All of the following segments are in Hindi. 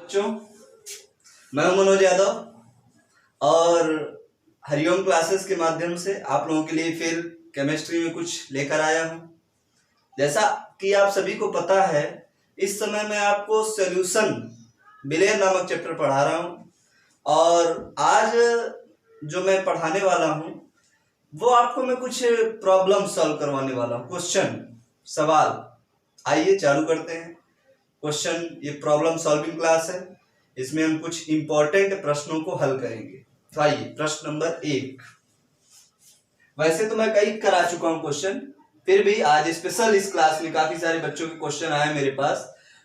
बच्चों, मैं मनोज यादव और हरिओम क्लासेस के माध्यम से आप लोगों के लिए फिर केमिस्ट्री में कुछ लेकर आया हूं। जैसा कि आप सभी को पता है, इस समय मैं आपको सॉल्यूशन बिलियन नामक चैप्टर पढ़ा रहा हूं और आज जो मैं पढ़ाने वाला हूं वो आपको मैं कुछ प्रॉब्लम सॉल्व करवाने वाला हूं। क्वेश्चन, सवाल। आइए चालू करते हैं। क्वेश्चन, ये प्रॉब्लम सॉल्विंग क्लास है, इसमें हम कुछ इंपॉर्टेंट प्रश्नों को हल करेंगे। तो आइए प्रश्न नंबर 1। वैसे तो मैं कई करा चुका हूं क्वेश्चन, फिर भी आज स्पेशल इस क्लास में काफी सारे बच्चों के क्वेश्चन आए मेरे पास,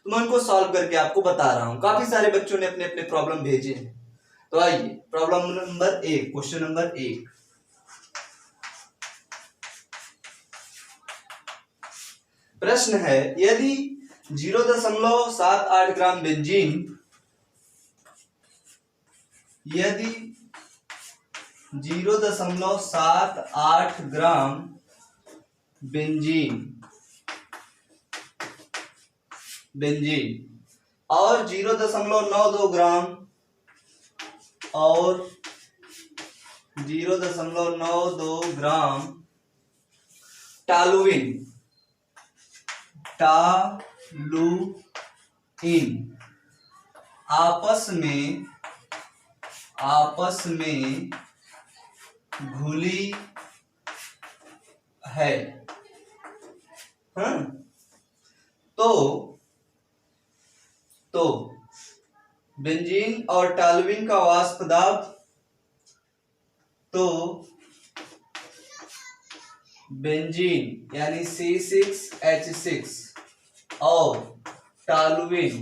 तो मैं उनको सॉल्व करके आपको बता रहा हूं। काफी सारे बच्चों ने अपने अपने प्रॉब्लम भेजे हैं। तो आइए प्रॉब्लम नंबर 1, क्वेश्चन नंबर 1। प्रश्न है, यदि 0.78 ग्राम बेंजीन, यदि 0.78 ग्राम बेंजीन और 0.92 ग्राम और 0.92 ग्राम टॉलुइन आपस में घुली है, हाँ? तो बेंजीन और टॉलुइन का वाष्प दाब, तो बेंजीन यानी C6H6 और टॉलुइन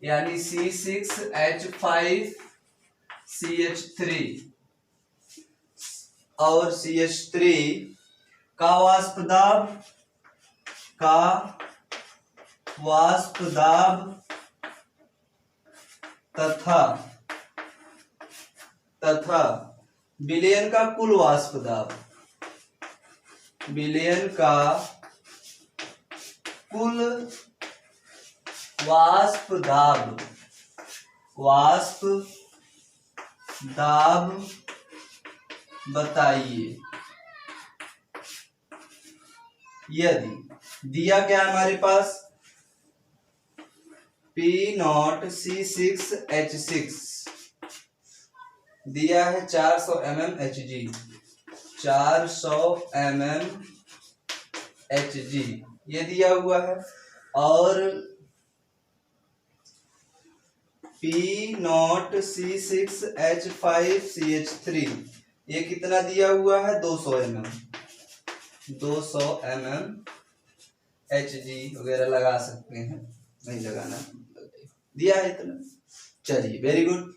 यानी C6H5CH3 और CH3 का वाष्प दाब तथा विलयन का कुल वाष्प दाब, विलयन का कुल वाष्प दाब बताइए। यदि दिया क्या है हमारे पास, P0 C6H6 दिया है 400 mm Hg, 400 mm Hg ये दिया हुआ है, और P0 C6H5CH3 ये कितना दिया हुआ है, 200 mm Hg वगैरह लगा सकते हैं, नहीं लगाना, दिया है इतना। चलिए, वेरी गुड।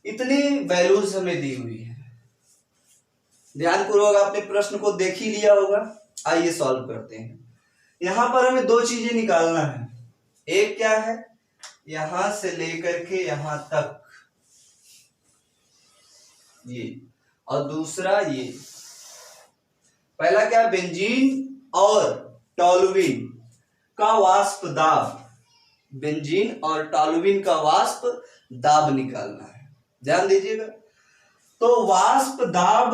इतनी वैल्यूज हमें दी हुई है, ध्यानपूर्वक आपने प्रश्न को देख ही लिया होगा। आइए सॉल्व करते हैं। यहां पर हमें दो चीजें निकालना है। एक क्या है, यहां से लेकर के यहां तक ये, और दूसरा ये। पहला क्या, बेंजीन और टॉलुइन का वाष्प दाब, बेंजीन और टॉलुइन का वाष्प दाब निकालना है। ध्यान दीजिएगा। तो वाष्प दाब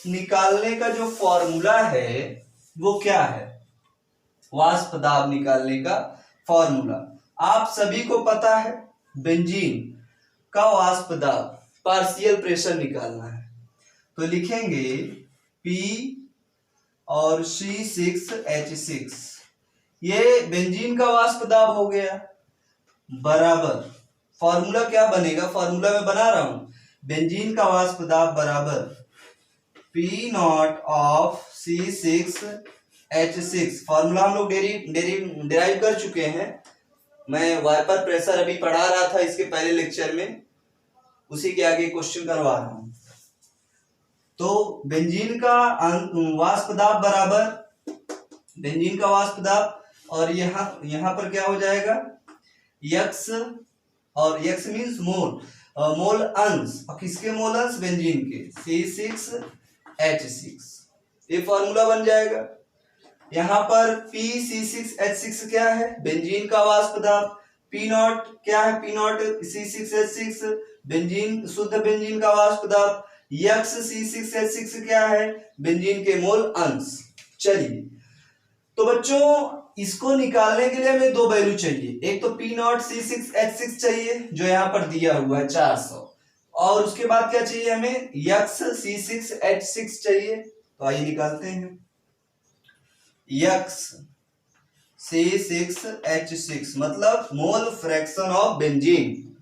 निकालने का जो फॉर्मूला है वो क्या है, वाष्प दाब निकालने का फॉर्मूला आप सभी को पता है। बेंजीन का वाष्प दाब, पार्शियल प्रेशर निकालना है, तो लिखेंगे P और C6H6, ये बेंजीन का वाष्प दाब हो गया, बराबर फॉर्मूला क्या बनेगा, फॉर्मूला मैं बना रहा हूं, बेंजीन का वाष्प दाब बराबर P0 ऑफ C6H6। फॉर्मूला हम लोग डिराइव कर चुके हैं। मैं वाइपर प्रेशर अभी पढ़ा रहा था इसके पहले लेक्चर में, उसी के आगे क्वेश्चन करवा रहा हूं। तो बेंजीन का वाष्प दाब बराबर, बेंजीन का वाष्प दाब, और यहां पर क्या हो जाएगा, X, और X मीन्स मोल, मोल अंश, और किसके मोल अंश, बेंजीन के, C6H6। ये फॉर्मूला बन जाएगा। यहाँ पर PCC6H6 क्या है, बेंजीन का वाष्प दाब, पी नॉट क्या है, पी नॉट C6H6 बेंजीन, शुद्ध बेंजीन का वाष्प दाब, यक्स C6H6 क्या है, बेंजीन के मोल अंश। चलिए तो बच्चों इसको निकालने के लिए हमें दो वैल्यू चाहिए, एक तो पी नॉट C6H6 चाहिए जो यहाँ पर दिया हुआ है 400, और उसके बाद क्या चाहिए हमें, यक्स C6H6 चाहिए। तो आइए निकालते हैं, यक्स C6H6 मतलब mole fraction of benzene.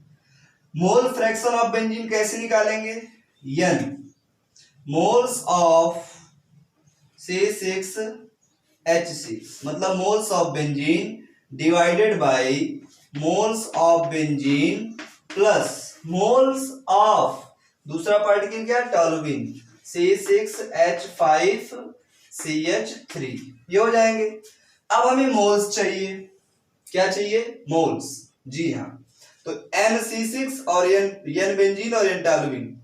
Mole fraction of benzene कैसे निकालेंगे, N मोल्स ऑफ C6H6 मतलब moles of benzene divided by moles of benzene plus moles of दूसरा पार्टिकल क्या, टोल्यूइन C6H5CH3, ये हो जाएंगे। अब हमें मोल्स चाहिए, क्या चाहिए, मोल्स, जी हाँ। तो NC6 और N बेंजीन और N टोल्यूइन।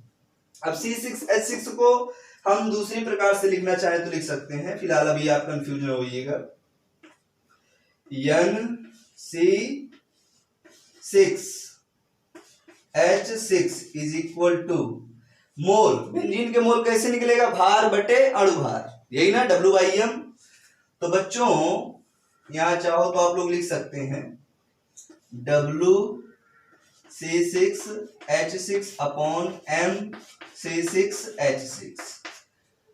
अब C6H6 को हम दूसरी प्रकार से लिखना चाहें तो लिख सकते हैं, फिलहाल अभी आप कंफ्यूज न होइएगा। NC6H6 is equal to mole, benzene के मोल कैसे निकलेगा, भार बटे अणु भार, यही ना W/M। तो बच्चों यहां चाहो तो आप लोग लिख सकते हैं WC6H6 upon MC6H6।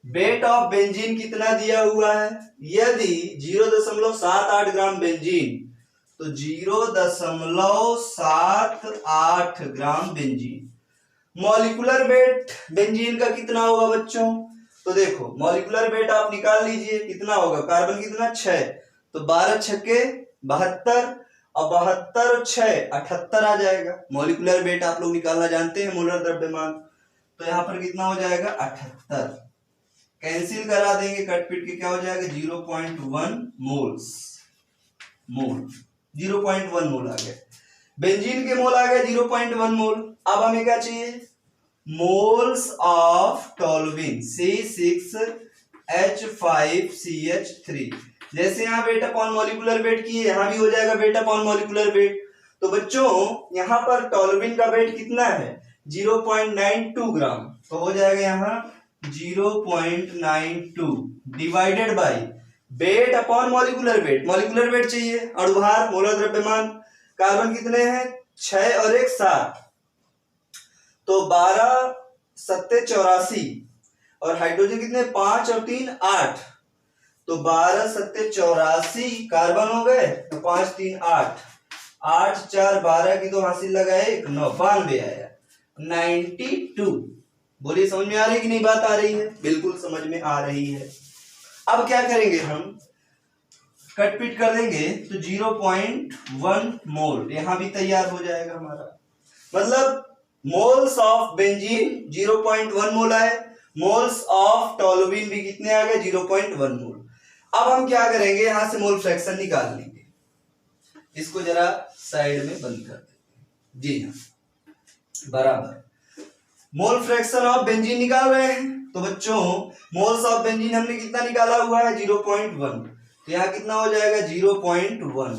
Weight of benzene कितना दिया हुआ है, यदि 0.78 ग्राम बेंजीन तो 0.78 gram benzene. Molecular weight benzene का कितना होगा बच्चों, तो देखो मॉलिक्यूलर वेट आप निकाल लीजिए, कितना होगा, कार्बन कितना 6, तो 12 छक्के 72 और 72 और 6 78 आ जाएगा। मॉलिक्यूलर वेट आप लोग निकालना जानते हैं, मोलर द्रव्यमान। तो यहाँ पर कितना हो जाएगा 78, कैंसिल करा देंगे कट पिट के, क्या हो जाएगा 0.1 मोल्स, मोल 0.1 मोल आ गया। बेंजीन के मोल आ गए 0.1 मोल। अब हमें क्या चाहिए, मोल्स ऑफ टोल्यूइन C6H5CH3। जैसे यहाँ वेट अपॉन मॉलिक्यूलर वेट किए, यहाँ भी हो जाएगा वेट अपॉन मॉलिक्यूलर वेट। तो बच्चों यहाँ पर टोल्यूइन का वेट कितना है 0.92 ग्राम, तो हो जाएगा यहाँ 0.92 divided by weight upon molecular weight. Molecular weight चाहिए, अणुभार, मोलर द्रव्यमान। कार्बन कितने हैं 6 और 1 7, तो 12 7 84, और हाइड्रोजन कितने 5 और 3 8, तो 12 7 84 कार्बन हो गए, तो 5 3 8, 8 4 12 की तो हासिल लगाए 92 आया 92। बोलिए समझ में आ रही है कि नहीं बात आ रही है, बिल्कुल समझ में आ रही है। अब क्या करेंगे हम, कट पीट कर देंगे तो 0.1 मोल यहां भी तैयार हो जाएगा हमारा, मतलब मोल्स ऑफ बेंजीन 0.1 मोल आए, मोल्स ऑफ टोल्यूइन भी कितने आ गए 0.1 मोल। अब हम क्या करेंगे, यहां से मोल फ्रैक्शन निकाल लेंगे, इसको जरा साइड में बंद कर देंगे, जी हाँ बराबर। मोल फ्रैक्शन ऑफ बेंजीन निकाल रहे हैं, तो बच्चों मोल्स ऑफ बेंजीन हमने कितना निकाला हुआ है 0.1, तो यहाँ कितना हो जाएगा 0.1।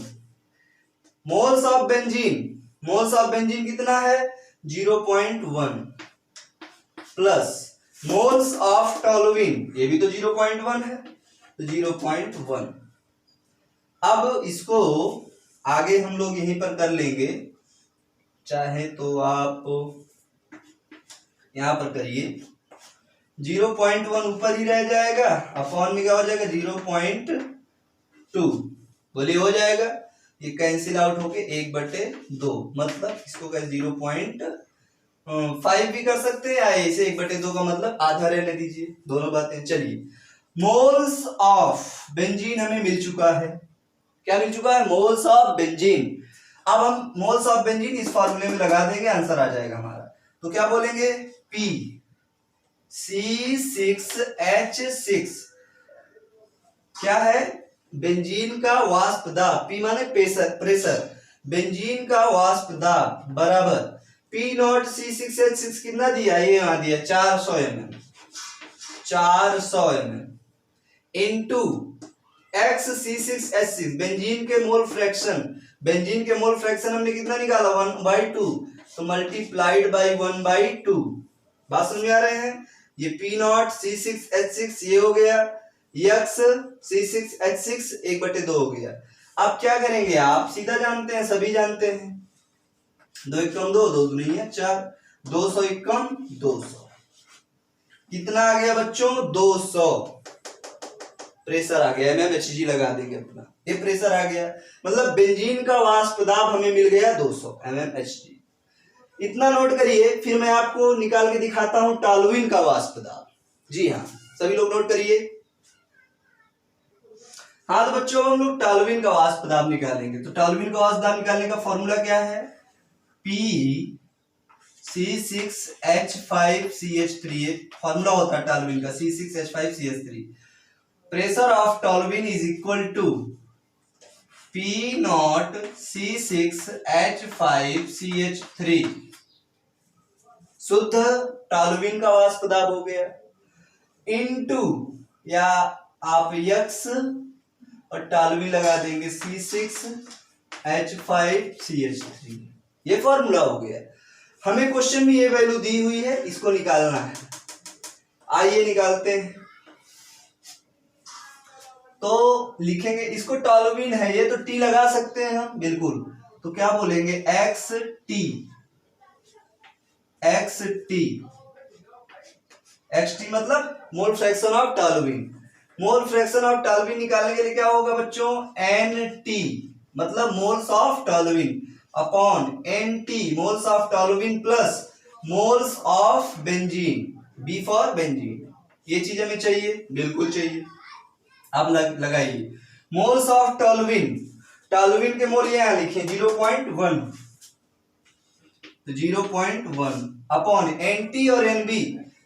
Moles of benzene, moles of benzene कितना है 0.1 प्लस मोल्स ऑफ टोल्यूइन, ये भी तो 0.1 है, तो 0.1। अब इसको आगे हम लोग यहीं पर कर लेंगे, चाहे तो आप यहां पर करिए, 0.1 ऊपर ही रह जाएगा, अपॉन में क्या हो जाएगा 0.2, बोलिए हो जाएगा, ये कैंसिल आउट होके 1/2, मतलब इसको कैसे 0.5 भी कर सकते हैं, या इसे 1/2 का मतलब आधा रहने दीजिए, दोनों बातें। चलिए मोल्स ऑफ बेंजीन हमें मिल चुका है, क्या मिल चुका है, मोल्स ऑफ बेंजीन। अब हम मोल्स ऑफ बेंजीन इस फॉर्मूले में लगा देंगे, आंसर आ जाएगा हमारा। तो क्या बोलेंगे, P C6H6 क्या है, बेंजीन का वाष्प दाब, P माने प्रेशर, बेंजीन का वाष्प दाब बराबर P नॉट C6H6 कितना दिया, ये यहां दिया 400 mm, 400 mm into X C6H6 benzene के मोल फ्रैक्शन बेंजीन के मोल फ्रैक्शन हमने कितना निकाला 1/2, तो मल्टीप्लाइड बाई 1/2। बात समझ में आ रहे हैं? ये P0 C6H6 ये हो गया, यक्स C6H6 1/2 हो गया। अब क्या करेंगे, आप सीधा जानते हैं, सभी जानते हैं, 2 एकम 2, 2 नहीं है 4, 200 एकम 200, कितना आ गया बच्चों 200 प्रेशर आ गया। mmHg लगा देंगे अपना, ये प्रेशर आ गया, मतलब बेंजीन का वाष्प दाब हमें मिल गया 200 mmHg। इतना नोट करिए, फिर मैं आपको निकाल के दिखाता हूं टॉल्यूइन का वाष्प दाब। जी हाँ, सभी लोग नोट करिए। हाँ तो बच्चों हम लोग टॉल्यूइन का वाष्प दाब निकालेंगे। तो टॉल्यूइन का वाष्प दाब निकालने का फॉर्मूला क्या है, C6H5CH3, फॉर्मूला होता है टॉल्यूइन का C6H5CH3। Pressure of toluene is equal to P0 C6H5CH3, शुद्ध टॉल्यूइन का वाष्प दाब हो गया, इनटू या आप यक्स और टॉल्यूइन लगा देंगे C6H5CH3, ये फॉर्मूला हो गया। हमें क्वेश्चन में ये वैल्यू दी हुई है, इसको निकालना है। आइए निकालते हैं। तो लिखेंगे इसको, टॉल्यूइन है ये, तो टी लगा सकते हैं हम, बिल्कुल। तो क्या बोलेंगे, XT मतलब mole fraction of toluene. Mole fraction of toluene निकालने के लिए क्या होगा बच्चों, NT मतलब moles of toluene upon NT moles of toluene plus moles of benzene, B for benzene. ये चीज हमें चाहिए, बिल्कुल चाहिए। आप लगाइए मोल्स ऑफ टॉल्यूइन, टॉल्यूइन के मोल यहां लिखे 0.1, तो 0.1 अपॉन NT और NB,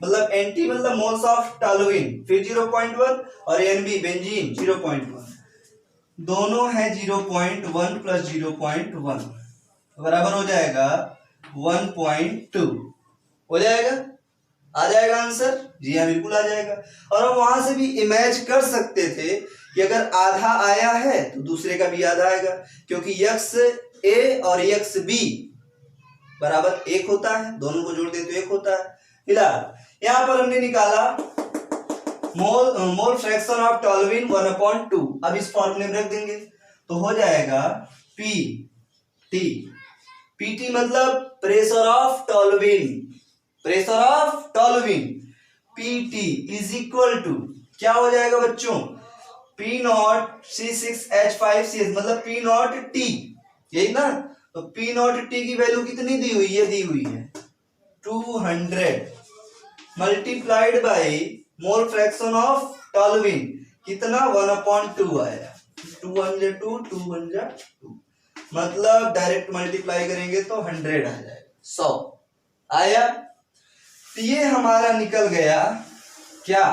मतलब NT मतलब मोल्स ऑफ टॉल्यूइन, फिर 0.1 और NB बेंजीन 0.1, दोनों है 0.1 प्लस 0.1 बराबर हो जाएगा 1.2, हो जाएगा, आ जाएगा आंसर। जी हाँ बिल्कुल आ जाएगा। और हम वहां से भी इमेज कर सकते थे कि अगर आधा आया है तो दूसरे का भी आधा आएगा, क्योंकि यक्स ए और यक्स बी बराबर 1 होता है, दोनों को जोड़ दे तो 1 होता है। फिलहाल यहां पर हमने निकाला मोल फ्रैक्शन ऑफ टॉल्यूइन 1/2। अब इस फॉर्मूले में रख देंगे तो हो जाएगा PT मतलब pressure of toluene, pressure of toluene PT is equal to क्या हो जाएगा बच्चों, P0 C6H5CH मतलब P0 T, यही ना। तो P0 T की वैल्यू कितनी दी हुई है, दी हुई है 200 multiplied by mole fraction of toluene कितना 1/2 आया, 200 मतलब डायरेक्ट मल्टीप्लाई करेंगे तो 100 आ जाएगा, 100 आया। तो ये हमारा निकल गया क्या,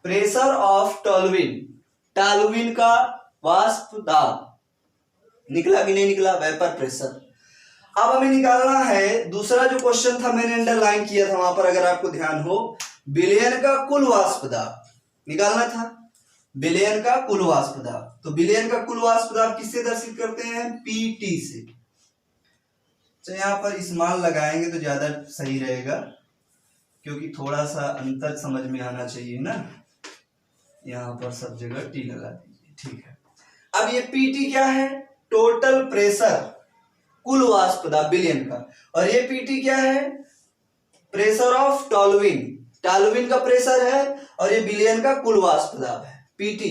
प्रेशर ऑफ टॉल्यूइन, टॉल्यूइन का वाष्प दाब निकला कि नहीं निकला, वेपर प्रेशर। अब हमें निकालना है दूसरा जो क्वेश्चन था, मैंने अंडरलाइन किया था वहां पर, अगर आपको ध्यान हो, विलयन का कुल वाष्प दाब निकालना था, विलयन का कुल वाष्प दाब। तो विलयन का कुल वाष्प दाब किससे दर्शित करते हैं, PT से। तो यहाँ पर इस मान लगाएंगे तो ज्यादा सही रहेगा, क्योंकि थोड़ा सा अंतर समझ में आना चाहिए ना। यहाँ पर सब जगह T लगा दीजिए, ठीक है। अब ये PT क्या है, टोटल प्रेशर कुल वाष्प दाब विलयन का, और ये PT क्या है, प्रेशर ऑफ टॉल्यूइन, टॉल्यूइन का प्रेशर है, और ये विलयन का कुल वाष्प दाब है PT।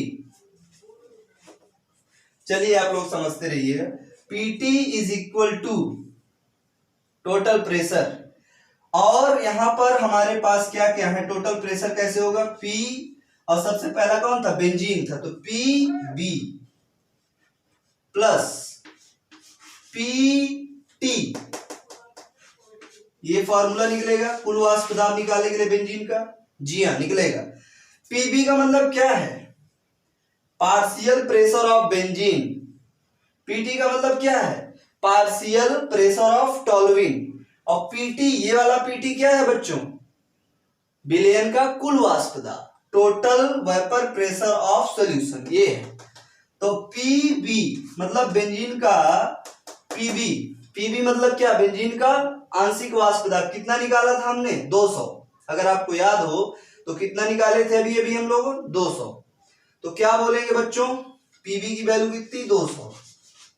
चलिए आप लोग समझते रहिएगा, PT is equal to total pressure, और यहां पर हमारे पास क्या क्या है, टोटल प्रेशर कैसे होगा, P और सबसे पहला कौन था, बेंजीन था, तो PB प्लस PT, ये फॉर्मूला निकलेगा कुल वाष्प दाब निकालने के लिए बेंजीन का। जी हाँ निकलेगा। PB का मतलब क्या है, partial pressure of benzene. PT का मतलब क्या है, पार्शियल प्रेशर ऑफ टॉल्यूइन। और PT, ये वाला PT क्या है बच्चों, विलयन का कुल वाष्प दाब, total vapour pressure of solution, ये है। तो पीबी मतलब बेंजीन का पीबी, पीबी मतलब क्या, बेंजीन का आंशिक वाष्प दाब कितना निकाला था हमने 200। अगर आपको याद हो तो कितना निकाले थे अभी अभी हम लोग 200। तो क्या बोलेंगे बच्चों, पीबी की वैल्यू कितनी 200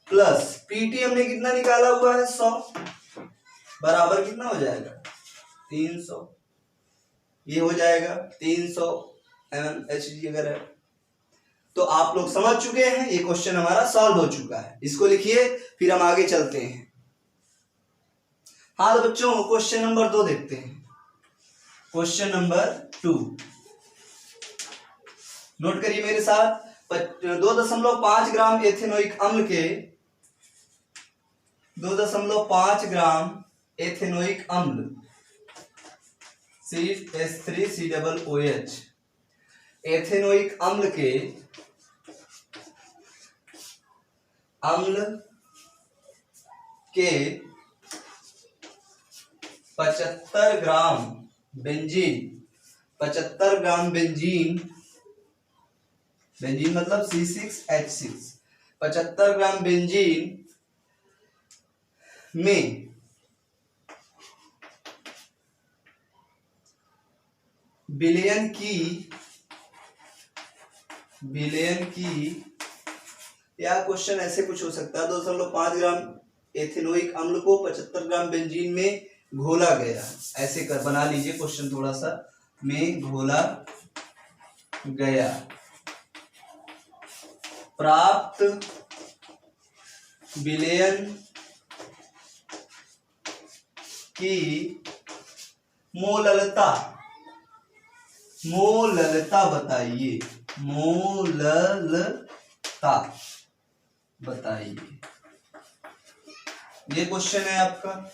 प्लस पीटी हमने कितना निकाला हुआ है 100 बराबर कितना हो जाएगा 300। ये हो जाएगा 300 mmHg अगर है। तो आप लोग समझ चुके हैं, ये क्वेश्चन हमारा सॉल्व हो चुका है। इसको लिखिए फिर हम आगे चलते हैं। हाँ तो बच्चों क्वेश्चन नंबर 2 देखते हैं। क्वेश्चन नंबर 2 नोट करिए मेरे साथ। 2.5 ग्राम एथेनोइक अम्ल के 2.5 ग्राम एथेनोइक अम्ल CH3COOH एथेनोइक अम्ल के 75 gram benzene, 75 gram benzene, benzene मतलब C6H6, 75 ग्राम बेंजीन में विलयन की या क्वेश्चन ऐसे कुछ हो सकता है 2.5 ग्राम एथेनोइक अम्ल को 75 ग्राम बेंजीन में घोला गया, ऐसे कर बना लीजिए क्वेश्चन थोड़ा सा, में घोला गया, प्राप्त विलयन की मोललता बताइए, मोललता बताइए। ये क्वेश्चन है आपका।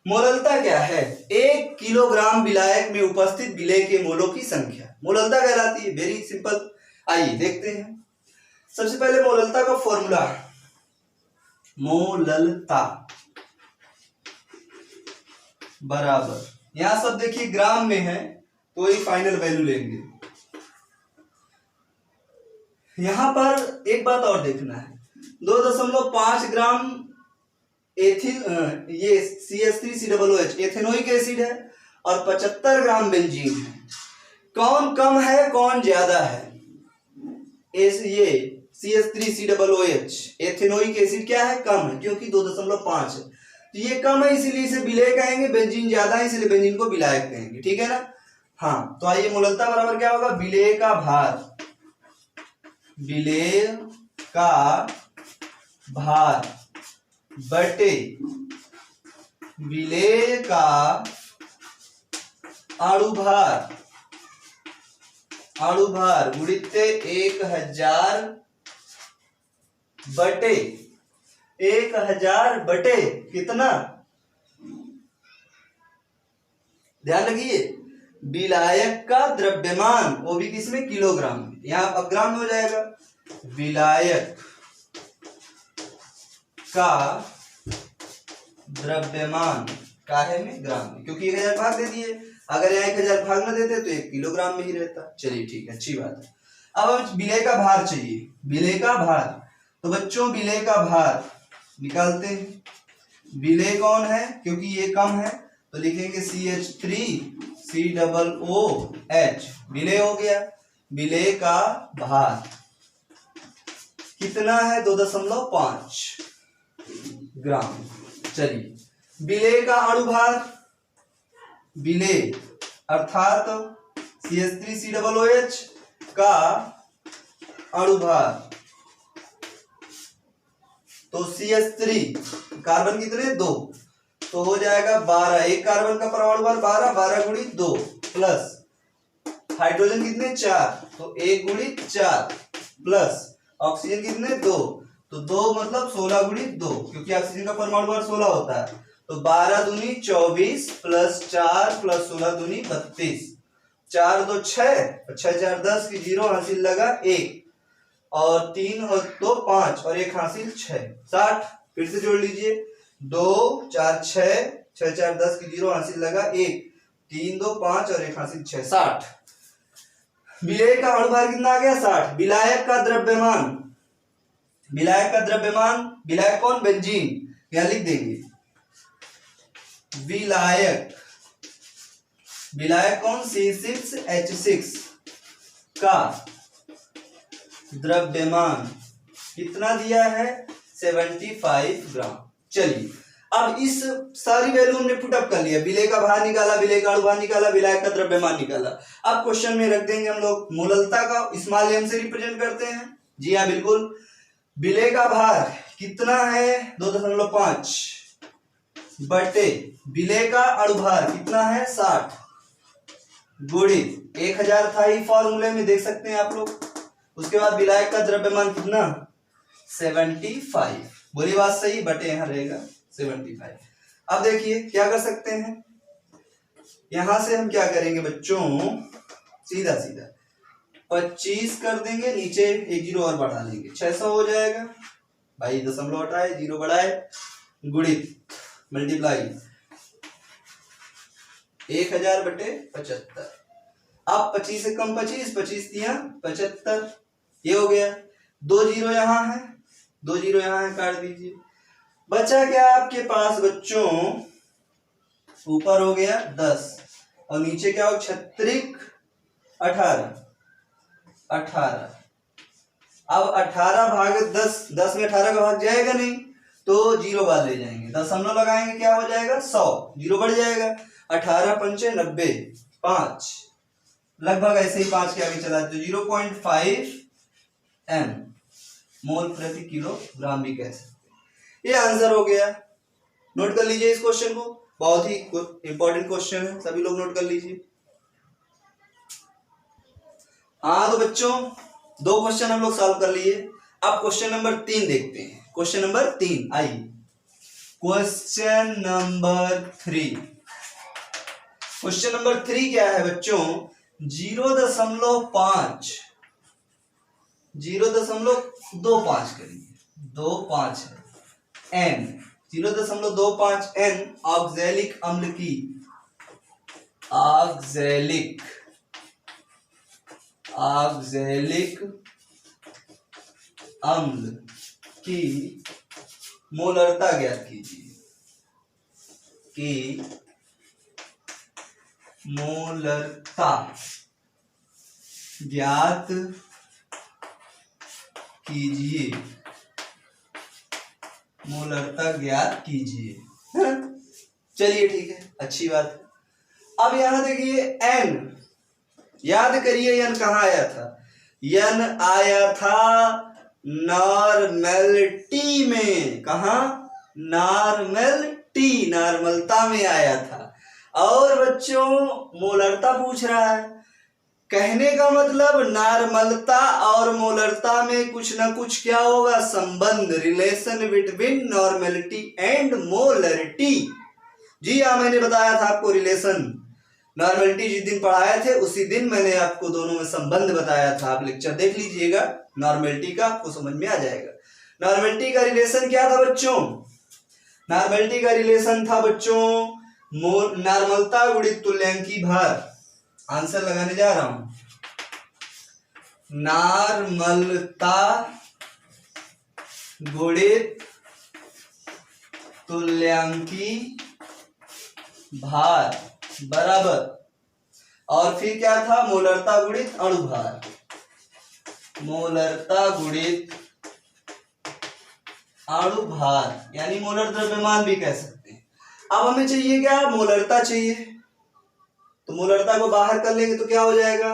मोललता क्या है, 1 किलोग्राम विलायक में उपस्थित विलेय के मोलों की संख्या मोललता कहलाती है। वेरी सिंपल, आइए देखते हैं। सबसे पहले मोललता का फॉर्मूला, मोललता बराबर, यहां सब देखिए ग्राम में है तो ही फाइनल वैल्यू लेंगे। यहां पर एक बात और देखना है, 2.5 ग्राम एथिल ये CH3COOH एथेनोइक एसिड है और 75 ग्राम बेंजीन है। कौन कम है कौन ज्यादा है, ये CH3COOH एथेनोइक एसिड क्या है, कम है क्योंकि 2.5 है, तो ये कम है इसीलिए इसे विलेय कहेंगे, बेंजीन ज्यादा है इसलिए बेंजीन को विलायक कहेंगे, ठीक है ना। हाँ तो आइए मोललता बराबर क्या होगा, विलेय का भार, विलेय का भार बटे विलेय का अणुभार, अणुभार गुणित 1000 बटे 1000 बटे कितना, ध्यान रखिए विलायक का द्रव्यमान, वो भी किसमें, किलोग्राम में, यहां अब ग्राम में हो जाएगा, विलायक का द्रव्यमान काहे में, ग्राम में, क्योंकि 1000 भाग दे दिए, अगर यहाँ 1000 भाग ना देते तो 1 किलोग्राम में ही रहता। चलिए ठीक है, अच्छी बात है। अब हमें विलेय का भार चाहिए, विलेय का भार, तो बच्चों विलेय का भार निकालते हैं। विलेय कौन है, क्योंकि ये कम है तो लिखेंगे CH3COOH, विलेय हो गया। विलेय का भार कितना है 2.5 ग्राम। चलिए विलेय का अणुभार, विलेय अर्थात CH3COOH का अणुभार, तो CH3 कार्बन कितने 2, तो हो जाएगा 12, एक कार्बन का परमाणु भार 12, 12 गुणित 2 प्लस हाइड्रोजन कितने 4, तो 1 गुणित 4 प्लस ऑक्सीजन कितने 2, तो 2 मतलब 16 गुणित 2, क्योंकि ऑक्सीजन का परमाणु भार 16 होता है, तो 12 दूनी 24 प्लस 4 प्लस 16 दूनी 32, 4 2 6, 6 4 10 की 0 हासिल लगा 1, और 3 और 2 5 और 1 हासिल 6, 60। फिर से जोड़ लीजिए, 2 4 6, 6 4 10 की 0 हासिल लगा 1, 3 2 5 और 1 हासिल 6, 60। विलेय का अणुभार कितना आ गया 60। विलायक का द्रव्यमान विलायक का द्रव्यमान, विलायक कौन, बेंजीन, यहां लिख देंगे विलायक, विलायक कौन, C6H6 का द्रव्यमान कितना दिया है, 75 ग्राम। चलिए अब इस सारी वैल्यू हमने पुटअप कर लिया, विलेय का भार निकाला, विलेय का अणुभार निकाला, विलायक का द्रव्यमान निकाला। अब क्वेश्चन में रख देंगे हम लोग मोललता का, स्मॉल m से रिप्रेजेंट करते हैं। जी हाँ बिल्कुल, विलेय का भार कितना है 2.5 बटे विलेय का अणुभार कितना है 60 गुणित 1000 था ही फॉर्मूले में, देख सकते हैं आप लोग। उसके बाद विलायक का द्रव्यमान कितना 75, बोली बात सही, बटे यहां रहेगा 75। अब देखिए क्या कर सकते हैं, यहां से हम क्या करेंगे बच्चों, सीधा सीधा 25 कर देंगे, नीचे एक जीरो और बढ़ा लेंगे, 600 हो जाएगा भाई, दशमलव हटाए जीरो बढ़ाए, गुणित मल्टीप्लाई 1000 बटे 75। अब 25 से कम 25, 25 दिया 75, ये हो गया। 2 जीरो यहाँ है, 2 जीरो यहाँ है, काट दीजिए। बचा क्या आपके पास बच्चों, ऊपर हो गया 10 और नीचे क्या हो, 36 18। अब 18 भाग 10, 10 में 18 का भाग जाएगा नहीं, तो जीरो बाद ले जाएंगे, दशमलव लगाएंगे, क्या हो जाएगा 100, जीरो बढ़ जाएगा, 18 पंचे 90, 5 लगभग ऐसे ही 5 के आगे चला, तो 0.5 m मोल प्रति किलोग्राम भी कह सकते हैं। ये आंसर हो गया, नोट कर लीजिए इस क्वेश्चन को, बहुत ही इंपॉर्टेंट क्वेश्चन है, सभी लोग नोट कर लीजिए। हाँ तो बच्चों 2 क्वेश्चन हम लोग सॉल्व कर लिए। अब क्वेश्चन नंबर 3 देखते हैं, क्वेश्चन नंबर 3 आइए। क्वेश्चन नंबर 3, क्वेश्चन नंबर 3 क्या है बच्चों, 0.5 0.25 करिए, 25 है n, 0.25 n ऑक्सैलिक अम्ल की, ऑक्सैलिक अम्ल की मोलरता ज्ञात कीजिए, की मोलरता ज्ञात कीजिए, मोलरता ज्ञात कीजिए। चलिए ठीक है, अच्छी बात है। अब यहां देखिए n, याद करिए n कहां आया था, n आया था नॉर्मलिटी में, कहा नॉर्मलिटी, नॉर्मलता में आया था। और बच्चों मोलरता पूछ रहा है, कहने का मतलब नॉर्मलता और मोलरता में कुछ ना कुछ क्या होगा, संबंध, relation between normality and molarity. जी हाँ, मैंने बताया था आपको रिलेशन, नॉर्मलिटी जिस दिन पढ़ाए थे उसी दिन मैंने आपको दोनों में संबंध बताया था, आप लेक्चर देख लीजिएगा नॉर्मलिटी का, आपको समझ में आ जाएगा। नॉर्मलिटी का रिलेशन क्या था बच्चों, नॉर्मलिटी का रिलेशन था बच्चों नॉर्मलता गुणित तुल्यांकी भार। आंसर लगाने जा रहा हूं, नॉर्मलता गुणित तुल्यांकी भार बराबर, और फिर क्या था, मोलरता गुणित अणुभार, मोलरता गुणित अणुभार, यानी मोलर द्रव्यमान भी कह सकते हैं। अब हमें चाहिए क्या, मोलरता चाहिए, तो मोलरता को बाहर कर लेंगे तो क्या हो जाएगा,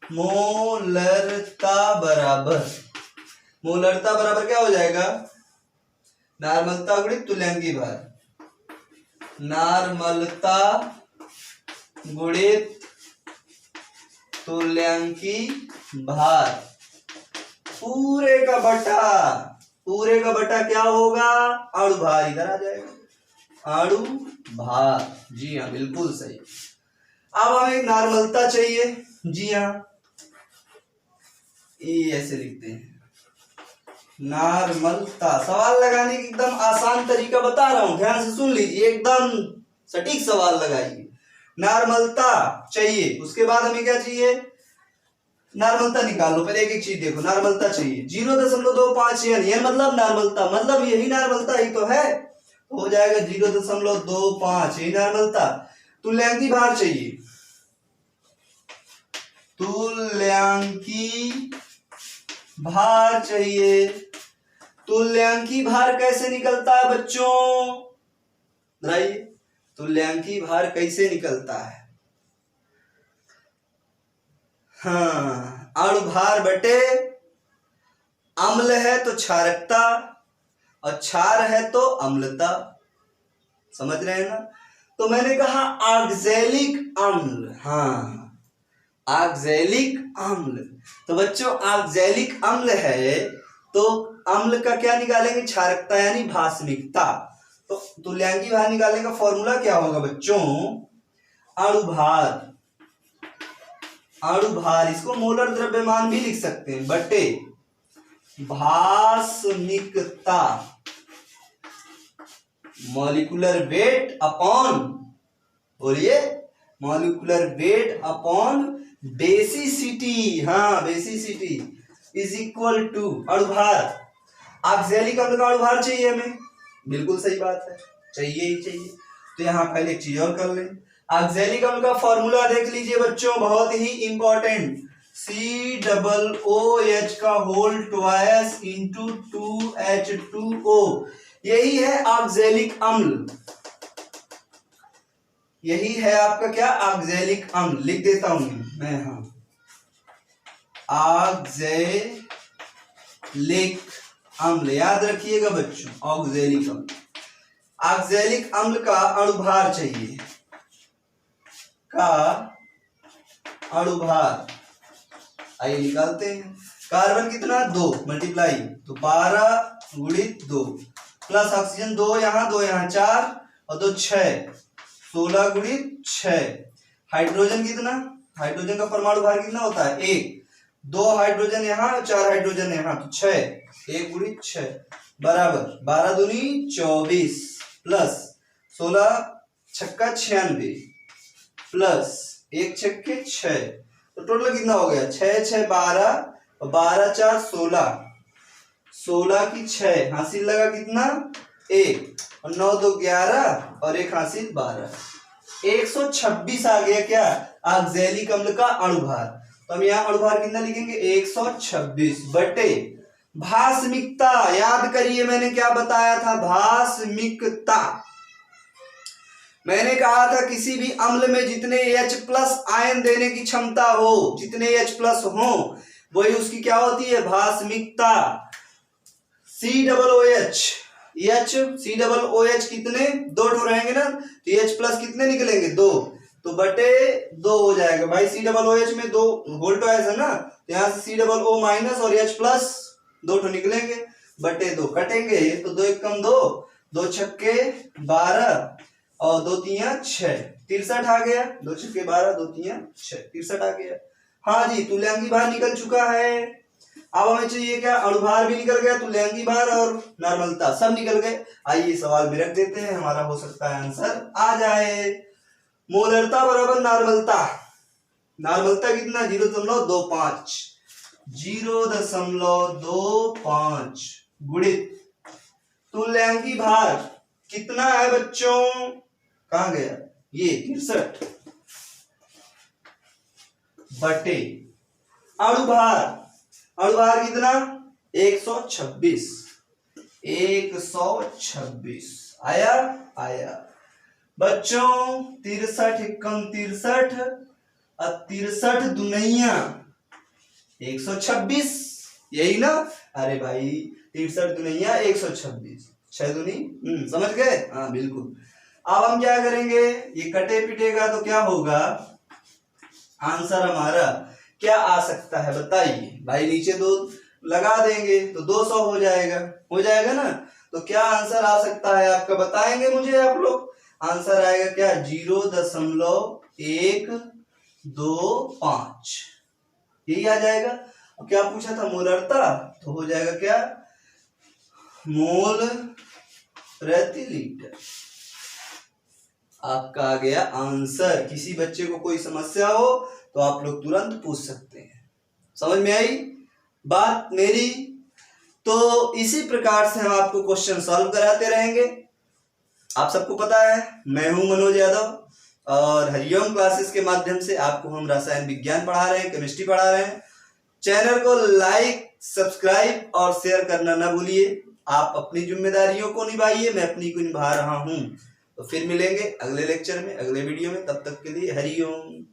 मोलरता बराबर क्या हो जाएगा, नॉर्मलता गुणित तुल्यांकी भार, नॉर्मलता गुणित तुल्यांकी भार पूरे का बटा क्या होगा, अणुभार, इधर आ जाएगा अणुभार। जी हाँ बिल्कुल सही। अब हमें नॉर्मलता चाहिए, जी हाँ ये ऐसे लिखते हैं नॉर्मलता। सवाल लगाने की एकदम आसान तरीका बता रहा हूं, ध्यान से सुन लीजिए, एकदम सटीक सवाल लगाइए। नॉर्मलता चाहिए, उसके बाद हमें क्या चाहिए, नॉर्मलता निकाल लो, पहले एक एक चीज देखो। नॉर्मलता चाहिए 0.25 एन मतलब नॉर्मलता, मतलब यही नॉर्मलता ही तो है, तो हो जाएगा 0.25, यही नॉर्मलता। तुल्यांकी भार चाहिए, तुल्यांकी भार चाहिए। तुल्यांकी भार कैसे निकलता है बच्चों, बताइए, तुल्यांकी भार कैसे निकलता है? हाँ, अणुभार बटे अम्ल है तो क्षारकता, और क्षार है तो अम्लता, समझ रहे हैं ना? तो मैंने कहा ऑक्सैलिक अम्ल, हाँ ऑक्सैलिक अम्ल। तो बच्चों ऑक्सैलिक अम्ल है तो अम्ल का क्या निकालेंगे, क्षारकता यानी भास्मिकता। तो तुल्यांकी भार निकालने का फॉर्मूला क्या होगा बच्चों, अणुभार, अणुभार इसको मोलर द्रव्यमान भी लिख सकते हैं, बटे भास्मिकता, मॉलिक्यूलर वेट अपॉन, बोलिए, मॉलिक्यूलर वेट अपॉन बेसिसिटी, हाँ बेसिसिटी इज इक्वल टू अणुभार। ऑक्सैलिक अम्ल का अणुभार चाहिए हमें, बिल्कुल सही बात है, चाहिए ही चाहिए। तो यहाँ पहले एक चीज और कर लें, ऑक्सैलिक अम्ल का फॉर्मूला देख लीजिए बच्चों, बहुत ही इंपॉर्टेंट, COOH का होल ट्वाइस इंटू 2H2O, यही है ऑक्सैलिक अम्ल, यही है आपका क्या, ऑक्सैलिक अम्ल। लिख देता हूं मैं, हाँ ऑक्सैलिक अम्ल, याद रखिएगा बच्चों, ऑक्सैलिक अम्ल। ऑक्सैलिक अम्ल का अणुभार चाहिए, का अणुभार, आइए निकालते हैं। कार्बन कितना, 2 मल्टीप्लाई, तो 12 गुणित 2 प्लस ऑक्सीजन 2 यहाँ 4 और 2 6, 16 गुणित 6। हाइड्रोजन कितना, हाइड्रोजन का परमाणु भार कितना होता है, 1, 2 हाइड्रोजन यहाँ 4 हाइड्रोजन यहाँ, तो 6, 1 गुणित 6 बराबर 12 दूनी 24 प्लस 16 छक्का 96 प्लस 1 छक्के 6, तो टोटल कितना हो गया, 6 6 12 और 12 4 16, 16 की 6 हासिल लगा कितना 1 और 9 2 11 और 1 हासिल 12, 126 आ गया क्या ऑक्सैलिक अम्ल का अणुभार। तो हम यहाँ अणुभार कितना लिखेंगे, 126 बटे भास्मिकता, याद करिए मैंने क्या बताया था, भास्मिकता। मैंने कहा था किसी भी अम्ल में जितने H प्लस आयन देने की क्षमता हो, जितने H प्लस हो वही उसकी क्या होती है, भास्मिकता। COOH, COOH कितने, 2 ठो रहेंगे ना, तो H प्लस कितने निकलेंगे, 2, तो बटे 2 हो जाएगा भाई। COOH में 2 होल ट्वाइस है ना, तो यहाँ से COO माइनस और H प्लस 2 ठो निकलेंगे, बटे 2 कटेंगे, तो 2 1 कम 2, 2 छक्के 12 और 2 3 6, 63 आ गया, 2 छक्के 12 2 3 6, 63 आ गया। हाँ जी, तुल्यांकी भार निकल चुका है। अब हमें चाहिए क्या, अणुभार भी निकल गया, तुल्यांकी भार और नॉर्मलता सब निकल गए। आइए सवाल में रख देते हैं, हमारा हो सकता है आंसर आ जाए। मोलरता बराबर नॉर्मलता, नॉर्मलता कितना 0.25, 0.25 गुणित तुल्यांकी भार कितना है बच्चों, कहां गया ये 63 बटे अणुभार, अणुभार कितना 126, 126 आया, आया बच्चों। 63 कम 63 और 63 दुनिया 126, यही ना, अरे भाई 63 दुनिया 126, 6 दूनी समझ गए, हाँ बिल्कुल। अब हम क्या करेंगे, ये कटे पिटेगा तो क्या होगा, आंसर हमारा क्या आ सकता है बताइए भाई, नीचे 2 लगा देंगे तो 200 हो जाएगा, हो जाएगा ना। तो क्या आंसर आ सकता है आपका, बताएंगे मुझे आप लोग। आंसर आएगा क्या 0.125, यही आ जाएगा। अब क्या पूछा था, मोलरता, तो हो जाएगा क्या, मोल प्रति लीटर, आपका आ गया आंसर। किसी बच्चे को कोई समस्या हो तो आप लोग तुरंत पूछ सकते हैं। समझ में आई बात मेरी? तो इसी प्रकार से हम आपको क्वेश्चन सॉल्व कराते रहेंगे। आप सबको पता है मैं हूं मनोज यादव और हरिओम क्लासेस के माध्यम से आपको हम रसायन विज्ञान पढ़ा रहे हैं, केमिस्ट्री पढ़ा रहे हैं। चैनल को लाइक, सब्सक्राइब और शेयर करना ना भूलिए। आप अपनी जिम्मेदारियों को निभाइए, मैं अपनी को निभा रहा हूं। तो फिर मिलेंगे अगले लेक्चर में, अगले वीडियो में। तब तक के लिए हरिओम।